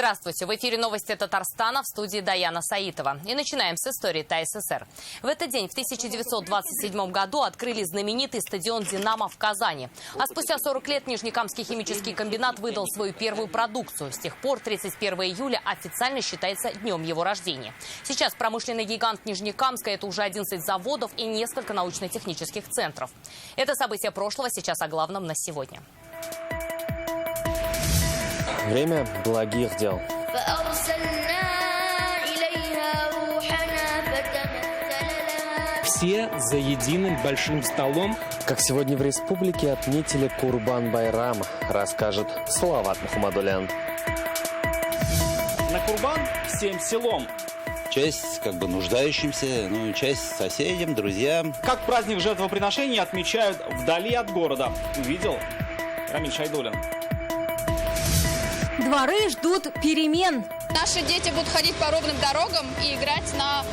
Здравствуйте! В эфире новости Татарстана, в студии Даяна Саитова. И начинаем с истории ТАССР. В этот день, в 1927 году, открыли знаменитый стадион «Динамо» в Казани. А спустя 40 лет Нижнекамский химический комбинат выдал свою первую продукцию. С тех пор 31 июля официально считается днем его рождения. Сейчас промышленный гигант Нижнекамска – это уже 11 заводов и несколько научно-технических центров. Это события прошлого, сейчас о главном на сегодня. Время благих дел. Все за единым большим столом. Как сегодня в республике отметили Курбан-Байрам, расскажет Салават Мухаммадулян. На Курбан всем селом. Часть нуждающимся, часть соседям, друзьям. Как праздник жертвоприношения отмечают вдали от города. Увидел Рамиль Шайдуллин. Дворы ждут перемен. Наши дети будут ходить по ровным дорогам и играть на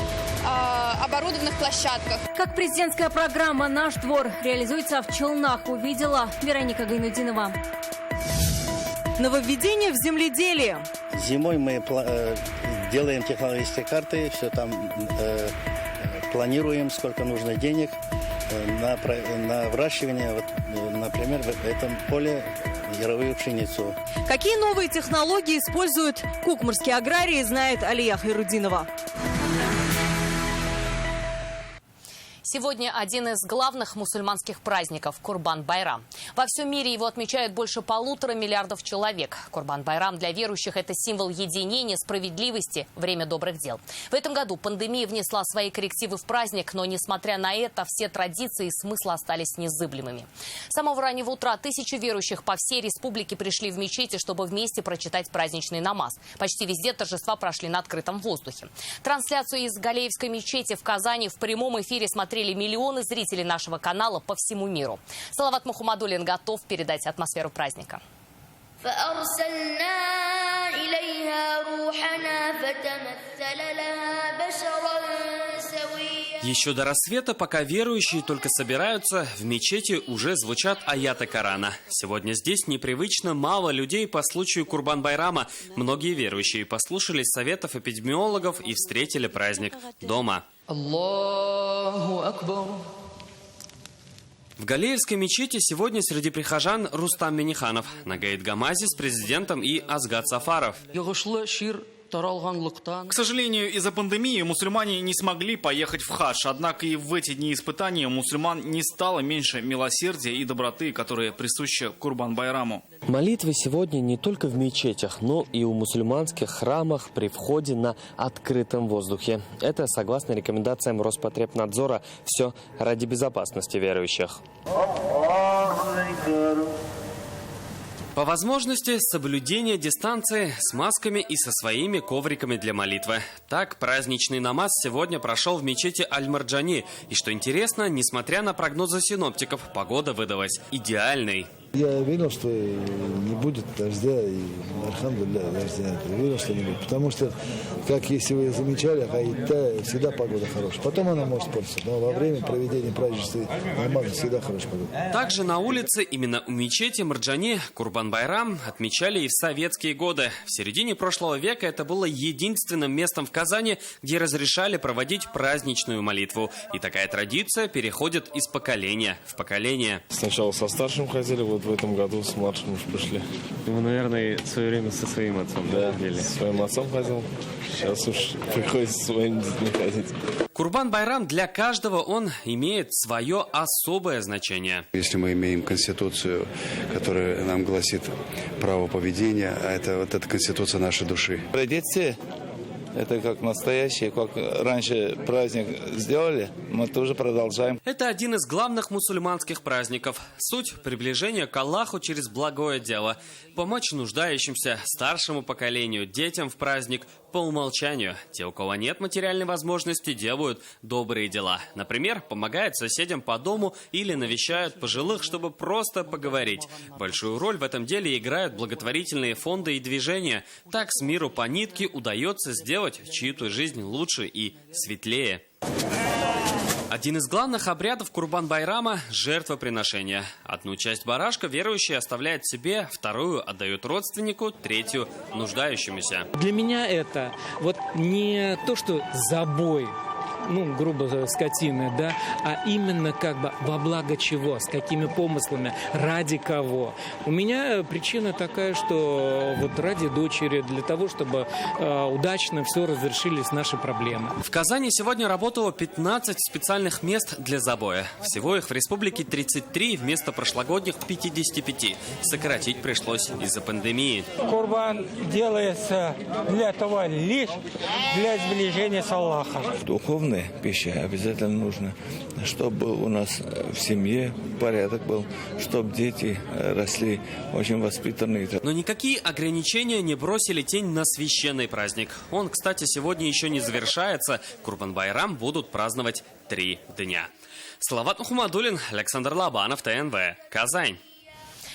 оборудованных площадках. Как президентская программа «Наш двор» реализуется в Челнах, увидела Вероника Гайнудинова. Нововведение в земледелии. Зимой мы делаем технологические карты, все там планируем, сколько нужно денег на выращивание, например, в этом поле яровую пшеницу. Какие новые технологии используют кукмурские аграрии, знает Алия Хайрудинова. Сегодня один из главных мусульманских праздников – Курбан-Байрам. Во всем мире его отмечают больше 1,5 миллиарда человек. Курбан-Байрам для верующих – это символ единения, справедливости, время добрых дел. В этом году пандемия внесла свои коррективы в праздник, но, несмотря на это, все традиции и смыслы остались незыблемыми. С самого раннего утра тысячи верующих по всей республике пришли в мечети, чтобы вместе прочитать праздничный намаз. Почти везде торжества прошли на открытом воздухе. Трансляцию из Галеевской мечети в Казани в прямом эфире смотрели миллионы зрителей нашего канала по всему миру. Салават Мухаммадуллин готов передать атмосферу праздника. Еще до рассвета, пока верующие только собираются, в мечети уже звучат аяты Корана. Сегодня здесь непривычно мало людей по случаю Курбан-Байрама. Многие верующие послушались советов эпидемиологов и встретили праздник дома. В Галеевской мечети сегодня среди прихожан Рустам Миниханов, Нагаид Гамази с президентом и Азгат Сафаров. К сожалению, из-за пандемии мусульмане не смогли поехать в хадж. Однако и в эти дни испытаний у мусульман не стало меньше милосердия и доброты, которые присущи Курбан-Байраму. Молитвы сегодня не только в мечетях, но и у мусульманских храмах при входе на открытом воздухе. Это согласно рекомендациям Роспотребнадзора. Все ради безопасности верующих. По возможности соблюдение дистанции с масками и со своими ковриками для молитвы. Так, праздничный намаз сегодня прошел в мечети Аль-Марджани. И что интересно, несмотря на прогнозы синоптиков, погода выдалась идеальной. Я верил, что не будет дождя, и альхамдулилля, дождя не верил, что не будет. Потому что, как если вы замечали, всегда погода хорошая. Потом она может портиться, но во время проведения праздничной намаза всегда хорошая погода. Также на улице, именно у мечети Марджани, Курбан-Байрам отмечали и в советские годы. В середине прошлого века это было единственным местом в Казани, где разрешали проводить праздничную молитву. И такая традиция переходит из поколения в поколение. Сначала со старшим ходили, в этом году с младшим уж пришли. Вы, наверное, в свое время со своим отцом ходили. Со своим отцом ходил. Сейчас уж приходится со своими детьми ходить. Курбан-Байрам для каждого он имеет свое особое значение. Если мы имеем конституцию, которая нам гласит право поведения, а это эта конституция нашей души. Традиции. Это как настоящий, как раньше праздник сделали, мы тоже продолжаем. Это один из главных мусульманских праздников. Суть – приближение к Аллаху через благое дело. Помочь нуждающимся, старшему поколению, детям в праздник по умолчанию. Те, у кого нет материальной возможности, делают добрые дела. Например, помогают соседям по дому или навещают пожилых, чтобы просто поговорить. Большую роль в этом деле играют благотворительные фонды и движения. Так с миру по нитке удается сделать чью-то жизнь лучше и светлее. Один из главных обрядов Курбан-Байрама – жертвоприношение. Одну часть барашка верующий оставляет себе, вторую отдают родственнику, третью – нуждающемуся. Для меня это вот не то, что забой, ну, грубо скотины, да, а именно как бы во благо чего, с какими помыслами, ради кого. У меня причина такая, что вот ради дочери, для того, чтобы удачно все разрешились наши проблемы. В Казани сегодня работало 15 специальных мест для забоя. Всего их в республике 33 вместо прошлогодних 55. Сократить пришлось из-за пандемии. Курбан делается для того лишь для сближения с Аллахом. Духовная пища обязательно нужно, чтобы у нас в семье порядок был, чтобы дети росли очень воспитанные. Но никакие ограничения не бросили тень на священный праздник. Он, кстати, сегодня еще не завершается. Курбан-Байрам будут праздновать 3 дня. Салават Мухаммадуллин, Александр Лобанов, ТНВ, Казань.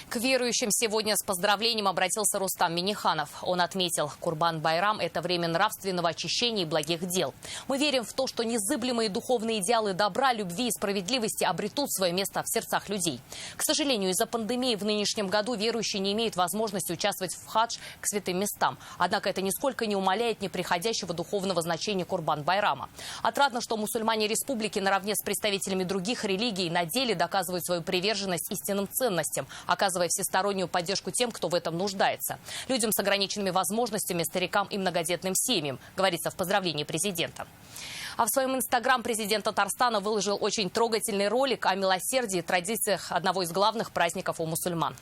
К верующим сегодня с поздравлением обратился Рустам Минниханов. Он отметил, Курбан-Байрам – это время нравственного очищения и благих дел. Мы верим в то, что незыблемые духовные идеалы добра, любви и справедливости обретут свое место в сердцах людей. К сожалению, из-за пандемии в нынешнем году верующие не имеют возможности участвовать в хадж к святым местам. Однако это нисколько не умаляет неприходящего духовного значения Курбан-Байрама. Отрадно, что мусульмане республики наравне с представителями других религий на деле доказывают свою приверженность истинным ценностям, оказывая всестороннюю поддержку тем, кто в этом нуждается. Людям с ограниченными возможностями, старикам и многодетным семьям, говорится в поздравлении президента. А в своем инстаграм президент Татарстана выложил очень трогательный ролик о милосердии и традициях одного из главных праздников у мусульман.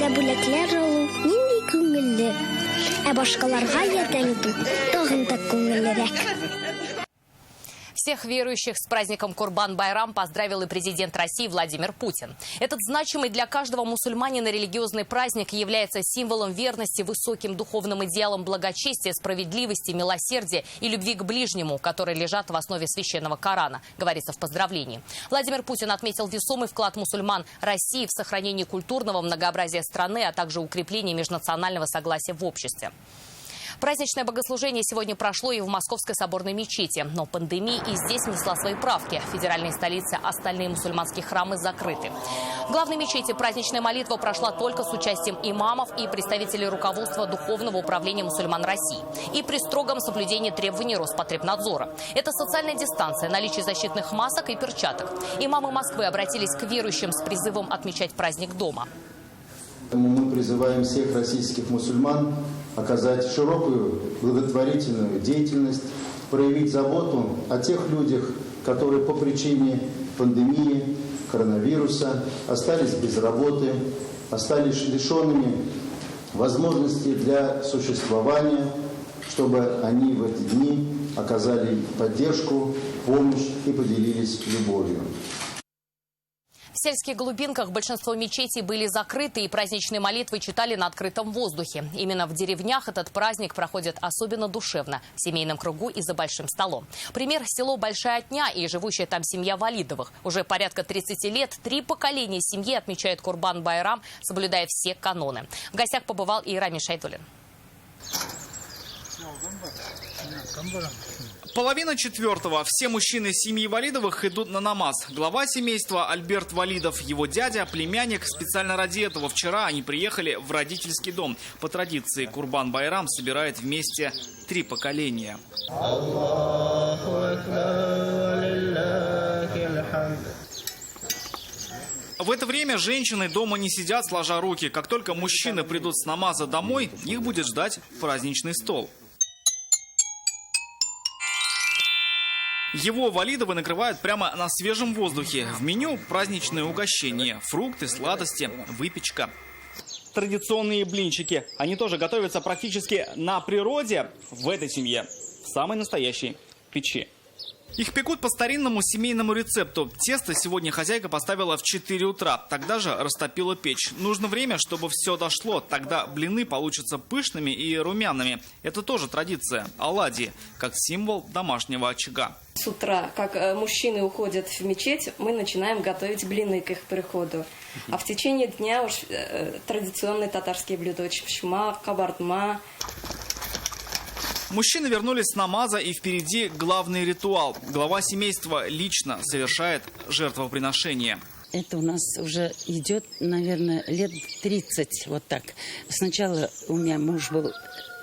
Бүләкләр алу нинди күңелле, ә башкаларга ярдәм итү тагын да күңеллерәк. Всех верующих с праздником Курбан-Байрам поздравил и президент России Владимир Путин. Этот значимый для каждого мусульманина религиозный праздник является символом верности высоким духовным идеалам благочестия, справедливости, милосердия и любви к ближнему, которые лежат в основе священного Корана, говорится в поздравлении. Владимир Путин отметил весомый вклад мусульман России в сохранение культурного многообразия страны, а также укрепление межнационального согласия в обществе. Праздничное богослужение сегодня прошло и в Московской соборной мечети. Но пандемия и здесь внесла свои правки. В федеральной столице остальные мусульманские храмы закрыты. В главной мечети праздничная молитва прошла только с участием имамов и представителей руководства Духовного управления мусульман России. И при строгом соблюдении требований Роспотребнадзора. Это социальная дистанция, наличие защитных масок и перчаток. Имамы Москвы обратились к верующим с призывом отмечать праздник дома. Мы призываем всех российских мусульман оказать широкую благотворительную деятельность, проявить заботу о тех людях, которые по причине пандемии, коронавируса остались без работы, остались лишенными возможности для существования, чтобы они в эти дни оказали поддержку, помощь и поделились любовью. В сельских глубинках большинство мечетей были закрыты, и праздничные молитвы читали на открытом воздухе. Именно в деревнях этот праздник проходит особенно душевно, в семейном кругу и за большим столом. Пример – село Большая Отня и живущая там семья Валидовых. Уже порядка 30 лет 3 поколения семьи отмечают Курбан-Байрам, соблюдая все каноны. В гостях побывал и Рамиль Шайдуллин. 3:30. Все мужчины семьи Валидовых идут на намаз. Глава семейства Альберт Валидов, его дядя, племянник. Специально ради этого вчера они приехали в родительский дом. По традиции Курбан-Байрам собирает вместе 3 поколения. В это время женщины дома не сидят сложа руки. Как только мужчины придут с намаза домой, их будет ждать праздничный стол. Его Валидовы накрывают прямо на свежем воздухе. В меню праздничные угощения, фрукты, сладости, выпечка. Традиционные блинчики. Они тоже готовятся практически на природе в этой семье, в самой настоящей печи. Их пекут по старинному семейному рецепту. Тесто сегодня хозяйка поставила в 4 утра. Тогда же растопила печь. Нужно время, чтобы все дошло. Тогда блины получатся пышными и румяными. Это тоже традиция. Оладьи, как символ домашнего очага. С утра, как мужчины уходят в мечеть, мы начинаем готовить блины к их приходу. А в течение дня уж традиционные татарские блюда: чпшма, кабардма. Мужчины вернулись с намаза, и впереди главный ритуал. Глава семейства лично совершает жертвоприношение. Это у нас уже идет, наверное, лет 30, вот так. Сначала у меня муж был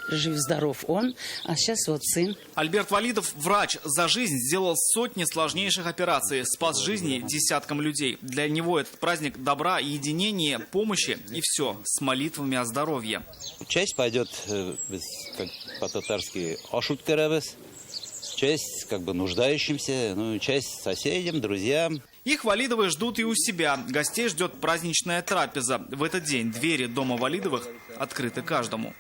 жив-здоров он, а сейчас вот сын. Альберт Валидов, врач, за жизнь сделал сотни сложнейших операций, спас жизни десяткам людей. Для него этот праздник добра, единения, помощи и все с молитвами о здоровье. Часть пойдет, как по-татарски, ашуткарабес, часть как бы нуждающимся, ну, часть соседям, друзьям. Их Валидовы ждут и у себя. Гостей ждет праздничная трапеза. В этот день двери дома Валидовых открыты каждому.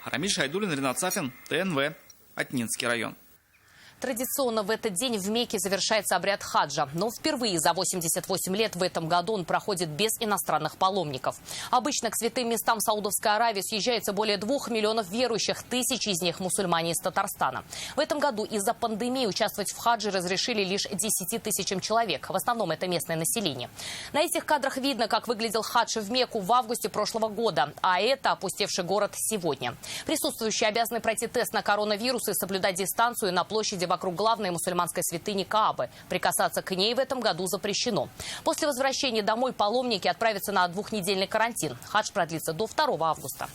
Рамиль Шайдуллин, Ринат Сафин, ТНВ, Атнинский район. Традиционно в этот день в Мекке завершается обряд хаджа. Но впервые за 88 лет в этом году он проходит без иностранных паломников. Обычно к святым местам Саудовской Аравии съезжается более 2 миллионов верующих, тысячи из них мусульмане из Татарстана. В этом году из-за пандемии участвовать в хадже разрешили лишь 10 тысячам человек. В основном это местное население. На этих кадрах видно, как выглядел хадж в Мекку в августе прошлого года. А это опустевший город сегодня. Присутствующие обязаны пройти тест на коронавирус и соблюдать дистанцию на площади вокруг главной мусульманской святыни Каабы. Прикасаться к ней в этом году запрещено. После возвращения домой паломники отправятся на 2-недельный карантин. Хадж продлится до 2 августа.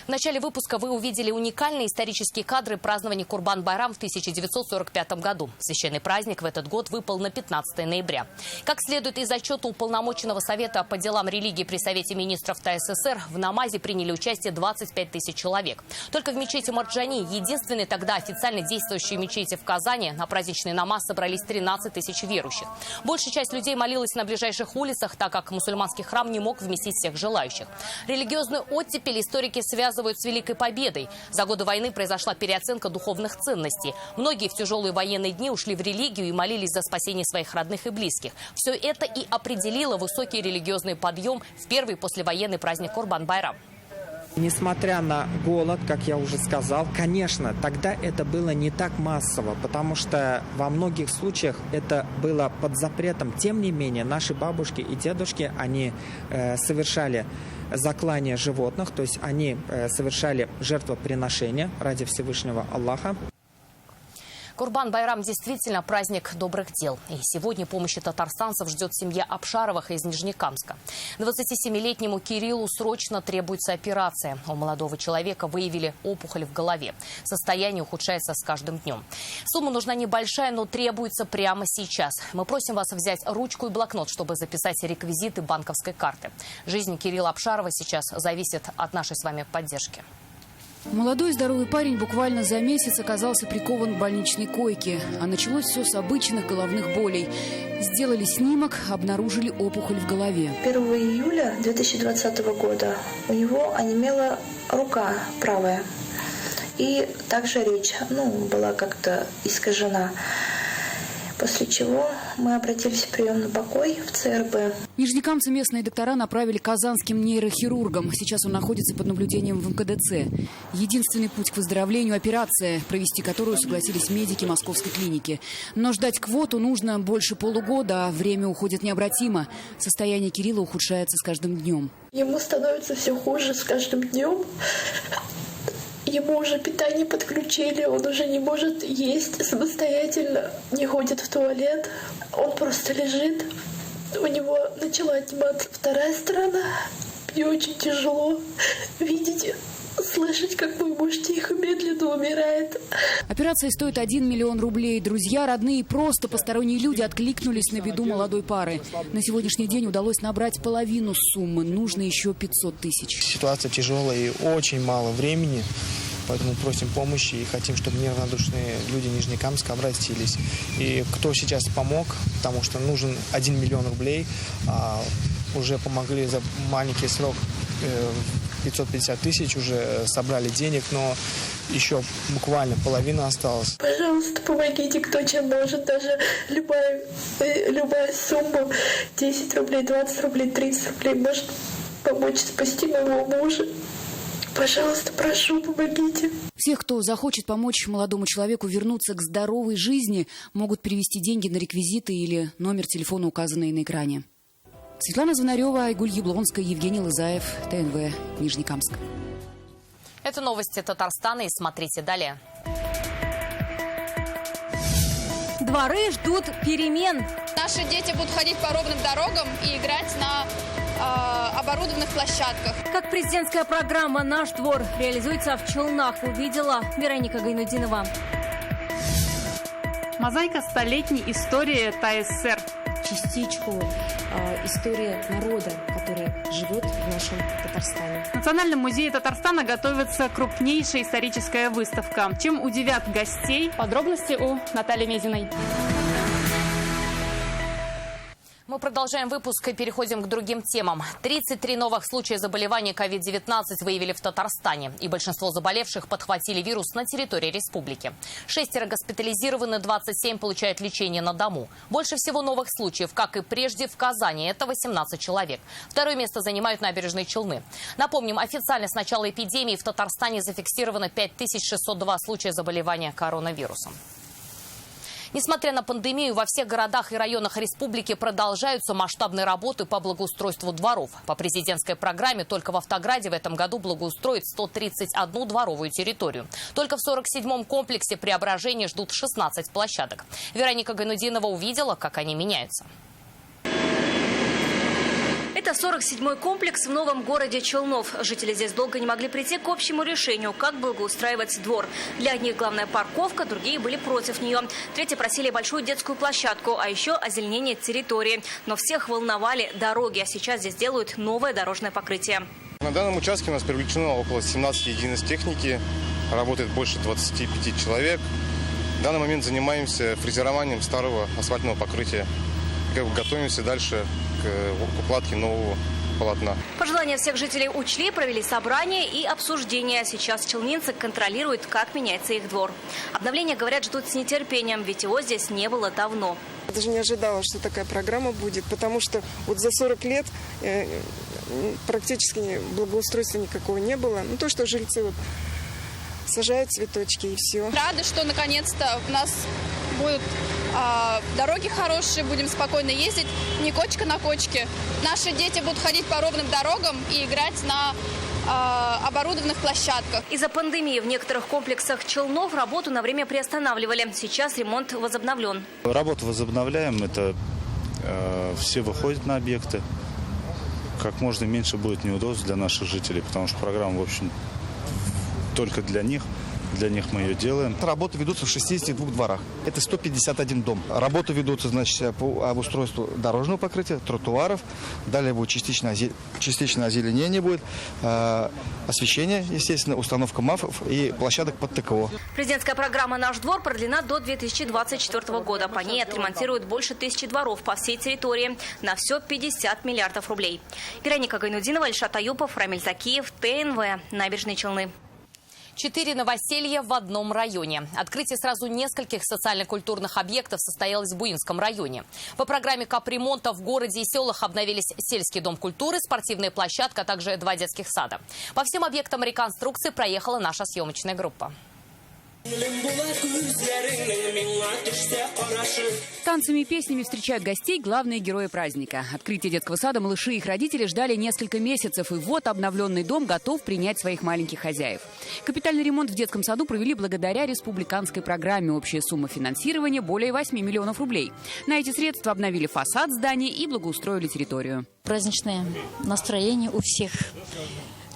В начале выпуска вы увидели уникальные исторические кадры празднования Курбан-Байрам в 1945 году. Священный праздник в этот год выпал на 15 ноября. Как следует из отчета Уполномоченного совета по делам религии при Совете министров ТССР, в намазе приняли участие 25 тысяч человек. Только в мечети Марджани, единственной тогда официально действующей мечети в Казани, на праздничный намаз собрались 13 тысяч верующих. Большая часть людей молилась на ближайших улицах, так как мусульманский храм не мог вместить всех желающих. Религиозную оттепель историки связывают с Великой Победой. За годы войны произошла переоценка духовных ценностей. Многие в тяжелые военные дни ушли в религию и молились за спасение своих родных и близких. Все это и определило высокий религиозный подъем в первый послевоенный праздник Курбан-Байрам. Несмотря на голод, как я уже сказал, конечно, тогда это было не так массово, потому что во многих случаях это было под запретом. Тем не менее, наши бабушки и дедушки, они совершали заклание животных, то есть они совершали жертвоприношения ради Всевышнего Аллаха. Курбан-Байрам действительно праздник добрых дел. И сегодня помощи татарстанцев ждет семья Абшаровых из Нижнекамска. 27-летнему Кириллу срочно требуется операция. У молодого человека выявили опухоль в голове. Состояние ухудшается с каждым днем. Сумма нужна небольшая, но требуется прямо сейчас. Мы просим вас взять ручку и блокнот, чтобы записать реквизиты банковской карты. Жизнь Кирилла Абшарова сейчас зависит от нашей с вами поддержки. Молодой здоровый парень буквально за месяц оказался прикован к больничной койке. А началось все с обычных головных болей. Сделали снимок, обнаружили опухоль в голове. 1 июля 2020 года у него онемела рука правая. И также речь была как-то искажена. После чего мы обратились в приемный покой в ЦРБ. Нижнекамца местные доктора направили казанским нейрохирургам. Сейчас он находится под наблюдением в МКДЦ. Единственный путь к выздоровлению – операция, провести которую согласились медики московской клиники. Но ждать квоту нужно больше полугода, а время уходит необратимо. Состояние Кирилла ухудшается с каждым днем. Ему становится все хуже с каждым днем. Ему уже питание подключили, он уже не может есть самостоятельно, не ходит в туалет, он просто лежит. У него начала отниматься вторая сторона. Мне очень тяжело видеть, слышать, как мой муж тихо, медленно умирает. Операция стоит 1 миллион рублей. Друзья, родные, просто посторонние люди откликнулись на беду молодой пары. На сегодняшний день удалось набрать половину суммы. Нужно еще 500 тысяч. Ситуация тяжелая и очень мало времени. Поэтому просим помощи и хотим, чтобы неравнодушные люди Нижнекамска обратились. И кто сейчас помог, потому что нужен 1 миллион рублей, уже помогли за маленький срок 550 тысяч уже собрали денег, но еще буквально половина осталась. Пожалуйста, помогите, кто чем может. Даже любая сумма, 10 рублей, 20 рублей, 30 рублей, может помочь спасти моего мужа. Пожалуйста, прошу, помогите. Всех, кто захочет помочь молодому человеку вернуться к здоровой жизни, могут перевести деньги на реквизиты или номер телефона, указанный на экране. Светлана Звонарева, Айгуль Яблонская, Евгений Лызаев, ТНВ, Нижнекамск. Это новости Татарстана, и смотрите далее. Дворы ждут перемен. Наши дети будут ходить по ровным дорогам и играть на оборудованных площадках. Как президентская программа «Наш двор» реализуется в Челнах, увидела Вероника Гайнудинова. Мозаика столетней истории ТАССР. Частичку истории народа, который живет в нашем Татарстане. В Национальном музее Татарстана готовится крупнейшая историческая выставка. Чем удивят гостей? Подробности у Натальи Мезиной. Мы продолжаем выпуск и переходим к другим темам. 33 новых случая заболевания COVID-19 выявили в Татарстане. И большинство заболевших подхватили вирус на территории республики. 6 госпитализированы, 27 получают лечение на дому. Больше всего новых случаев, как и прежде, в Казани. Это 18 человек. Второе место занимают Набережные Челны. Напомним, официально с начала эпидемии в Татарстане зафиксировано 5602 случая заболевания коронавирусом. Несмотря на пандемию, во всех городах и районах республики продолжаются масштабные работы по благоустройству дворов. По президентской программе только в Автограде в этом году благоустроят 131 дворовую территорию. Только в 47-м комплексе Преображения ждут 16 площадок. Вероника Гайнудинова увидела, как они меняются. Это 47-й комплекс в новом городе Челнов. Жители здесь долго не могли прийти к общему решению, как благоустраивать двор. Для одних главная парковка, другие были против нее. Третьи просили большую детскую площадку, а еще озеленение территории. Но всех волновали дороги, а сейчас здесь делают новое дорожное покрытие. На данном участке у нас привлечено около 17 единиц техники. Работает больше 25 человек. В данный момент занимаемся фрезерованием старого асфальтного покрытия. Готовимся дальше к укладке нового полотна. Пожелания всех жителей учли, провели собрание и обсуждение. Сейчас челнинцы контролируют, как меняется их двор. Обновления, говорят, ждут с нетерпением, ведь его здесь не было давно. Я даже не ожидала, что такая программа будет, потому что вот за 40 лет практически благоустройства никакого не было. Ну, то, что жильцы вот сажают цветочки и все. Рады, что наконец-то у нас будут дороги хорошие, будем спокойно ездить, не кочка на кочке. Наши дети будут ходить по ровным дорогам и играть на оборудованных площадках. Из-за пандемии в некоторых комплексах Челнов работу на время приостанавливали. Сейчас ремонт возобновлен. Работу возобновляем. Это все выходят на объекты. Как можно меньше будет неудобств для наших жителей, потому что программа, в общем, только для них. Для них мы ее делаем. Работы ведутся в 62 дворах. Это 151 дом. Работы ведутся, значит, по обустройству дорожного покрытия, тротуаров. Далее будет частичное озеленение будет, освещение, естественно, установка МАФов и площадок под ТКО. Президентская программа «Наш двор» продлена до 2024 года. По ней отремонтируют больше 1000 дворов по всей территории. На все 50 миллиардов рублей. Вероника Гайнудинова, Ильшат Аюпов, Рамиль Закиев, ТНВ, Набережные Челны. 4 новоселья в одном районе. Открытие сразу нескольких социально-культурных объектов состоялось в Буинском районе. По программе капремонта в городе и селах обновились сельский дом культуры, спортивная площадка, а также 2 детских сада. По всем объектам реконструкции проехала наша съемочная группа. Танцами и песнями встречают гостей главные герои праздника. Открытие детского сада малыши и их родители ждали несколько месяцев. И вот обновленный дом готов принять своих маленьких хозяев. Капитальный ремонт в детском саду провели благодаря республиканской программе. Общая сумма финансирования более 8 миллионов рублей. На эти средства обновили фасад здания и благоустроили территорию. Праздничное настроение у всех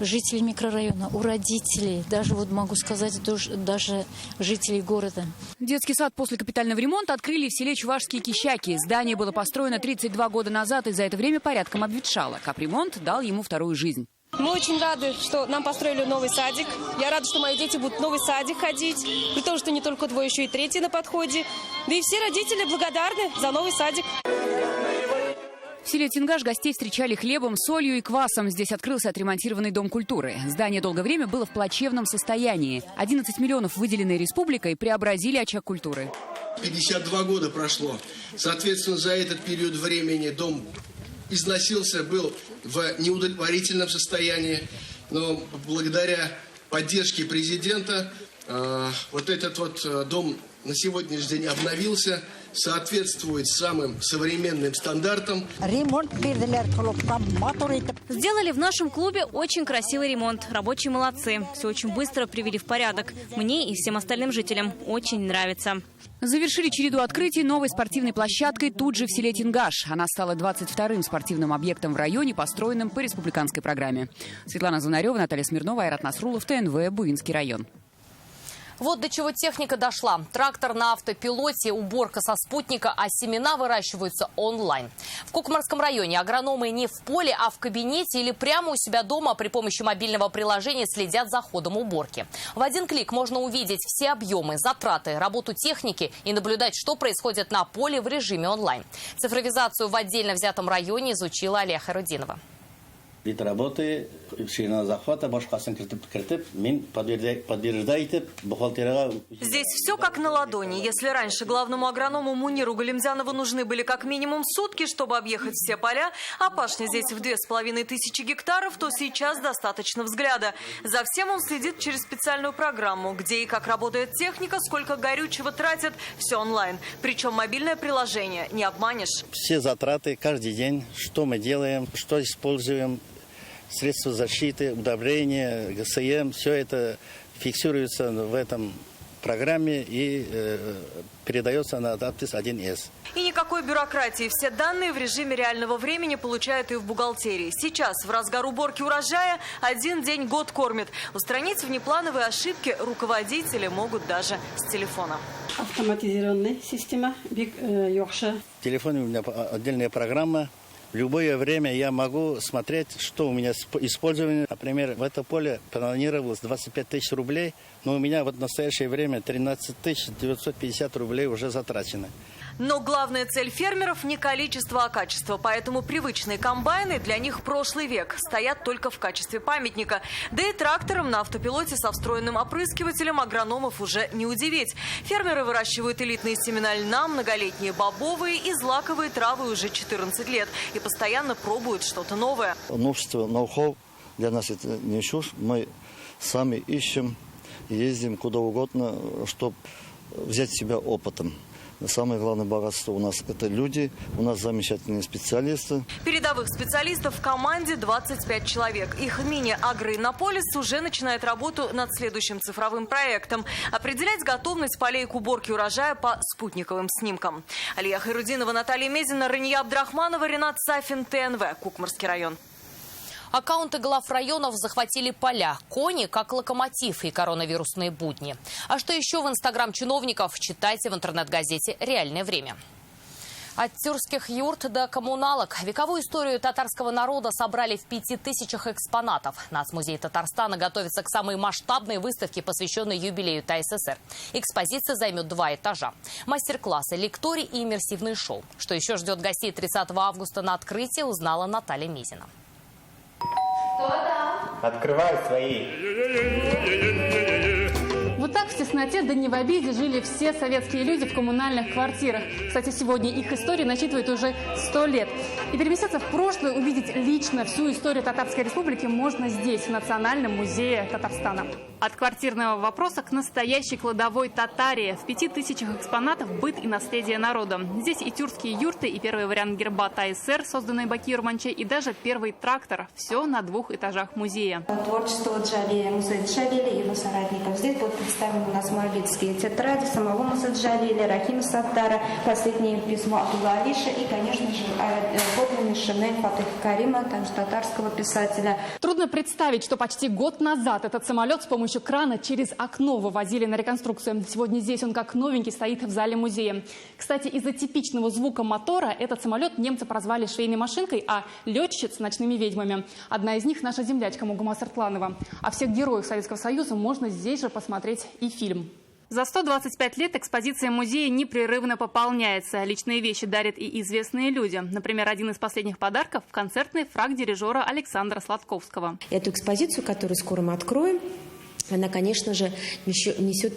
жителей микрорайона, у родителей, даже вот могу сказать, даже жителей города. Детский сад после капитального ремонта открыли в селе Чувашские Кищаки. Здание было построено 32 года назад и за это время порядком обветшало. Капремонт дал ему вторую жизнь. Мы очень рады, что нам построили новый садик. Я рада, что мои дети будут в новый садик ходить. При том, что не только 2, еще и 3 на подходе. Да и все родители благодарны за новый садик. В селе Тенгаш гостей встречали хлебом, солью и квасом. Здесь открылся отремонтированный дом культуры. Здание долгое время было в плачевном состоянии. 11 миллионов, выделенные республикой, преобразили очаг культуры. 52 года прошло. Соответственно, за этот период времени дом износился, был в неудовлетворительном состоянии. Но благодаря поддержке президента вот этот вот дом на сегодняшний день обновился, соответствует самым современным стандартам. Сделали в нашем клубе очень красивый ремонт. Рабочие молодцы. Все очень быстро привели в порядок. Мне и всем остальным жителям очень нравится. Завершили череду открытий новой спортивной площадкой тут же в селе Тенгаш. Она стала 22-м спортивным объектом в районе, построенным по республиканской программе. Светлана Звонарева, Наталья Смирнова, Айрат Насрулов, ТНВ, Буинский район. Вот до чего техника дошла. Трактор на автопилоте, уборка со спутника, а семена выращиваются онлайн. В Кукмарском районе агрономы не в поле, а в кабинете или прямо у себя дома при помощи мобильного приложения следят за ходом уборки. В один клик можно увидеть все объемы, затраты, работу техники и наблюдать, что происходит на поле в режиме онлайн. Цифровизацию в отдельно взятом районе изучила Алия Хайрудинова. Вид работы, ширина захвата, башкасын кертеп, мин подтверждаете бухгалтера. Здесь все как на ладони. Если раньше главному агроному Муниру Галимзянову нужны были как минимум сутки, чтобы объехать все поля, а пашня здесь в 2500 гектаров, то сейчас достаточно взгляда. За всем он следит через специальную программу, где и как работает техника, сколько горючего тратят, все онлайн. Причем мобильное приложение, не обманешь. Все затраты каждый день, что мы делаем, что используем. Средства защиты, удобрения, ГСМ, все это фиксируется в этом программе и передается на Адаптис 1С. И никакой бюрократии. Все данные в режиме реального времени получают и в бухгалтерии. Сейчас, в разгар уборки урожая, один день год кормит. Устранить внеплановые ошибки руководители могут даже с телефона. Автоматизированная система, в телефоне у меня отдельная программа. В любое время я могу смотреть, что у меня использовано. Например, в это поле планировалось 25 тысяч рублей, но у меня вот в настоящее время 13 950 рублей уже затрачено. Но главная цель фермеров не количество, а качество. Поэтому привычные комбайны для них прошлый век. Стоят только в качестве памятника. Да и трактором на автопилоте со встроенным опрыскивателем агрономов уже не удивить. Фермеры выращивают элитные семена льна, многолетние бобовые и злаковые травы уже 14 лет. И постоянно пробуют что-то новое. Новшество, ноу-хау для нас это не чушь. Мы сами ищем, ездим куда угодно, чтобы взять себя опытом. Самое главное богатство у нас – это люди, у нас замечательные специалисты. Передовых специалистов в команде 25 человек. Их мини-агроиннополис уже начинает работу над следующим цифровым проектом – определять готовность полей к уборке урожая по спутниковым снимкам. Алия Хайрудинова, Наталья Мезина, Рания Абдрахманова, Ренат Сафин, ТНВ, Кукмарский район. Аккаунты глав районов захватили поля, кони как локомотив и коронавирусные будни. А что еще в инстаграм чиновников, читайте в интернет-газете «Реальное время». От тюркских юрт до коммуналок вековую историю татарского народа собрали в 5000 экспонатов. Нацмузей Татарстана готовится к самой масштабной выставке, посвященной юбилею ТССР. Экспозиция займет 2 этажа. Мастер-классы, лекторий и иммерсивные шоу. Что еще ждет гостей 30 августа на открытии, узнала Наталья Мизина. Открывай свои. Вот так в тесноте, да не в обиде, жили все советские люди в коммунальных квартирах. Кстати, сегодня их история насчитывает уже 100 лет. И переместиться в прошлое, увидеть лично всю историю Татарской Республики можно здесь, в Национальном музее Татарстана. От квартирного вопроса к настоящей кладовой Татарии. В 5000 экспонатов быт и наследие народа. Здесь и тюркские юрты, и первый вариант герба ТССР, созданный Бакир Манче, и даже первый трактор. Все на 2 этажах музея. Творчество Джалия, музей Джалиля и его соратников. Здесь будут представлены у нас мавлидские тетради самого Мусы Джалиля, Рахима Саттара, последнее письмо Абдулла Алиша и, конечно же, подлинный шинель Фатых Карима, также татарского писателя. Трудно представить, что почти год назад этот самолет с помощью крана через окно вывозили на реконструкцию. Сегодня здесь он как новенький стоит в зале музея. Кстати, из-за типичного звука мотора этот самолет немцы прозвали швейной машинкой, а летчиц – ночными ведьмами. Одна из них – наша землячка Мугума Сартланова. А всех героев Советского Союза можно здесь же посмотреть и фильм. За 125 лет экспозиция музея непрерывно пополняется. Личные вещи дарят и известные люди. Например, один из последних подарков – концертный фрак дирижера Александра Сладковского. Эту экспозицию, которую скоро мы откроем, она, конечно же, несет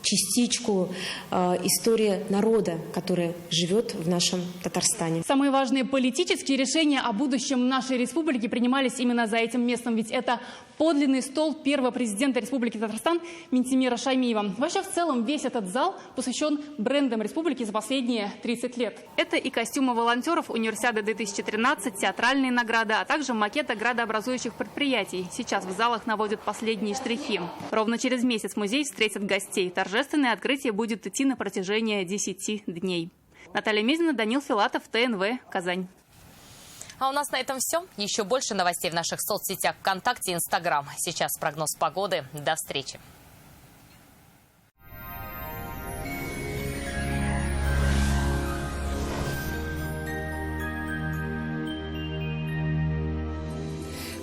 частичку истории народа, который живет в нашем Татарстане. Самые важные политические решения о будущем нашей республики принимались именно за этим местом, ведь это подлинный стол первого президента Республики Татарстан Минтимира Шаймиева. Вообще, в целом, весь этот зал посвящен брендам республики за последние 30 лет. Это и костюмы волонтеров Универсиады 2013, театральные награды, а также макеты градообразующих предприятий. Сейчас в залах наводят последние штрихи. Ровно через месяц музей встретит гостей. Торжественное открытие будет идти на протяжении 10 дней. Наталья Мезина, Данил Филатов, ТНВ, Казань. А у нас на этом все. Еще больше новостей в наших соцсетях ВКонтакте и Инстаграм. Сейчас прогноз погоды. До встречи.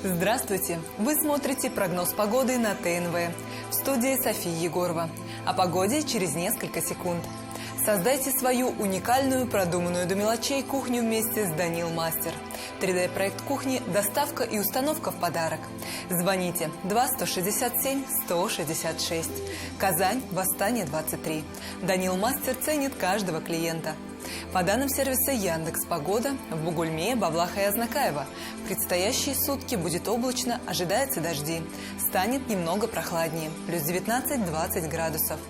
Здравствуйте! Вы смотрите прогноз погоды на ТНВ. В студии София Егорова. О погоде через несколько секунд. Создайте свою уникальную, продуманную до мелочей кухню вместе с Данил Мастер. 3D-проект кухни, доставка и установка в подарок. Звоните 2-167-166. Казань, Восстание 23. Данил Мастер ценит каждого клиента. По данным сервиса Яндекс.Погода, в Бугульме, Бавлаха и Азнакаево предстоящие сутки будет облачно, ожидаются дожди. Станет немного прохладнее, плюс 19-20 градусов.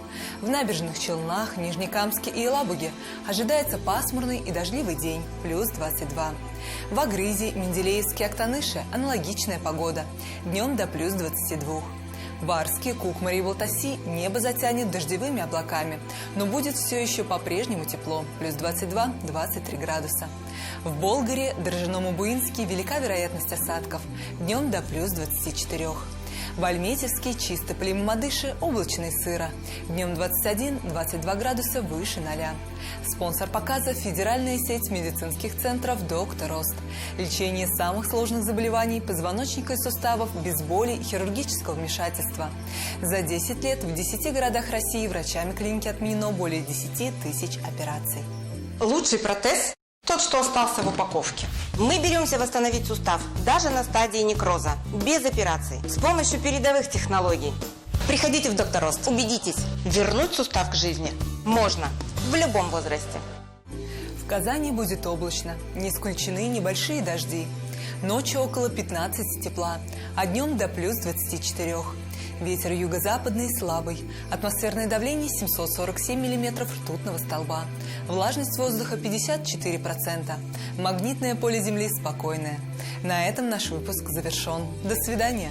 В Набережных Челнах, Нижнекамске и Елабуге ожидается пасмурный и дождливый день, плюс 22. В Агрызе, Менделеевске, Актаныше аналогичная погода, днем до плюс 22. В Арске, Кукмаре и Балтаси небо затянет дождевыми облаками, но будет все еще по-прежнему тепло, плюс 22-23 градуса. В Болгаре, Дрожженому Буинске велика вероятность осадков, днем до плюс 24. В Альметьевске, Чистополе и Мамадыше облачно и сыро, днем 21-22 градуса выше 0. Спонсор показа – федеральная сеть медицинских центров «Доктор Рост». Лечение самых сложных заболеваний позвоночника и суставов без боли и хирургического вмешательства. За 10 лет в 10 городах России врачами клиники отменено более 10 тысяч операций. Лучший протез – тот, что остался в упаковке. Мы беремся восстановить сустав даже на стадии некроза, без операций, с помощью передовых технологий. Приходите в «Доктор Рост». Убедитесь, вернуть сустав к жизни можно в любом возрасте. В Казани будет облачно, не исключены небольшие дожди. Ночью около 15 тепла, а днем до плюс 24. Ветер юго-западный слабый. Атмосферное давление 747 миллиметров ртутного столба. Влажность воздуха 54%. Магнитное поле Земли спокойное. На этом наш выпуск завершен. До свидания.